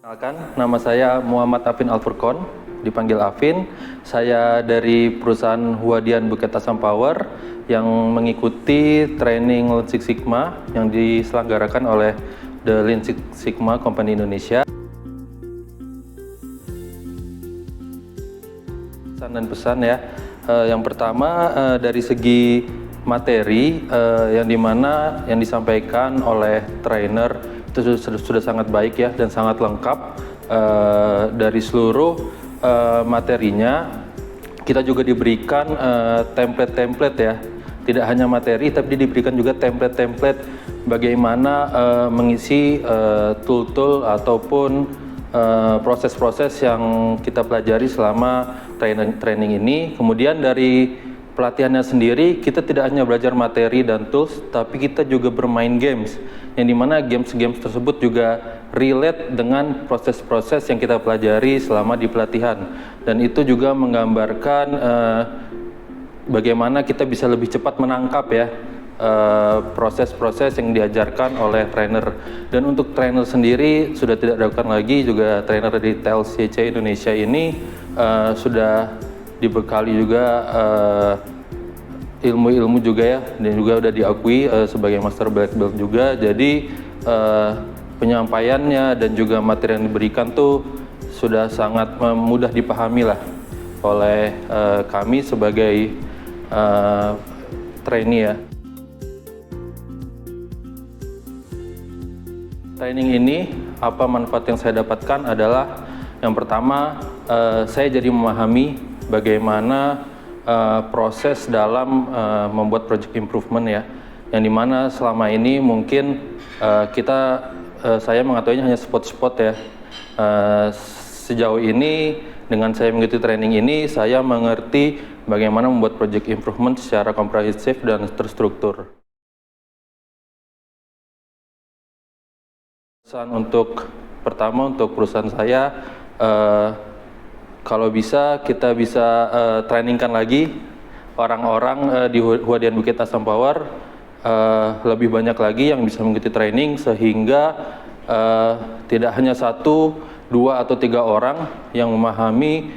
Perkenalkan, nama saya Muhammad Afin Alfurqon, dipanggil Afin. Saya dari perusahaan Huadian Bukit Asam Power yang mengikuti training Lean Six Sigma yang diselenggarakan oleh The Lean Six Sigma Company Indonesia. Pesan ya, yang pertama dari segi materi yang dimana yang disampaikan oleh trainer itu sudah sangat baik ya dan sangat lengkap dari seluruh materinya. Kita juga diberikan template-template ya, tidak hanya materi tapi diberikan juga template-template bagaimana mengisi tool-tool ataupun proses-proses yang kita pelajari selama training ini. Kemudian dari pelatihannya sendiri, kita tidak hanya belajar materi dan tools, tapi kita juga bermain games, yang dimana games-games tersebut juga relate dengan proses-proses yang kita pelajari selama di pelatihan. Dan itu juga menggambarkan bagaimana kita bisa lebih cepat menangkap ya proses-proses yang diajarkan oleh trainer. Dan untuk trainer sendiri sudah tidak diragukan lagi, juga trainer di TLCC Indonesia ini sudah dibekali juga ilmu-ilmu juga ya, dan juga udah diakui sebagai master black belt juga. Jadi penyampaiannya dan juga materi yang diberikan tuh sudah sangat mudah dipahami lah oleh kami sebagai trainee ya. Training ini, apa manfaat yang saya dapatkan adalah yang pertama, saya jadi memahami bagaimana proses dalam membuat project improvement ya, yang dimana selama ini mungkin saya mengetahuinya hanya spot-spot ya. Sejauh ini dengan saya mengikuti training ini, saya mengerti bagaimana membuat project improvement secara komprehensif dan terstruktur. Pertama untuk perusahaan saya, kalau bisa kita bisa trainingkan lagi orang-orang di Huadian Bukit Asam Power, lebih banyak lagi yang bisa mengikuti training, sehingga tidak hanya 1, 2, atau 3 orang yang memahami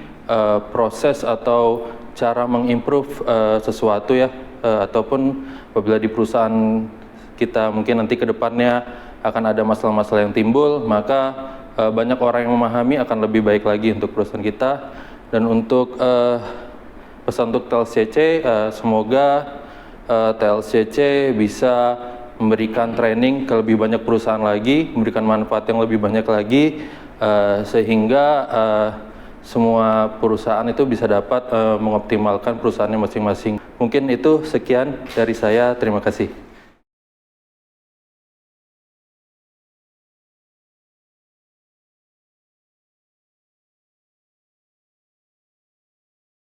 proses atau cara mengimprove sesuatu ya, ataupun apabila di perusahaan kita mungkin nanti ke depannya akan ada masalah-masalah yang timbul, maka banyak orang yang memahami akan lebih baik lagi untuk perusahaan kita. Dan untuk pesan untuk TLCC, semoga TLCC bisa memberikan training ke lebih banyak perusahaan lagi, memberikan manfaat yang lebih banyak lagi, sehingga semua perusahaan itu bisa dapat mengoptimalkan perusahaannya masing-masing. Mungkin itu sekian dari saya, terima kasih.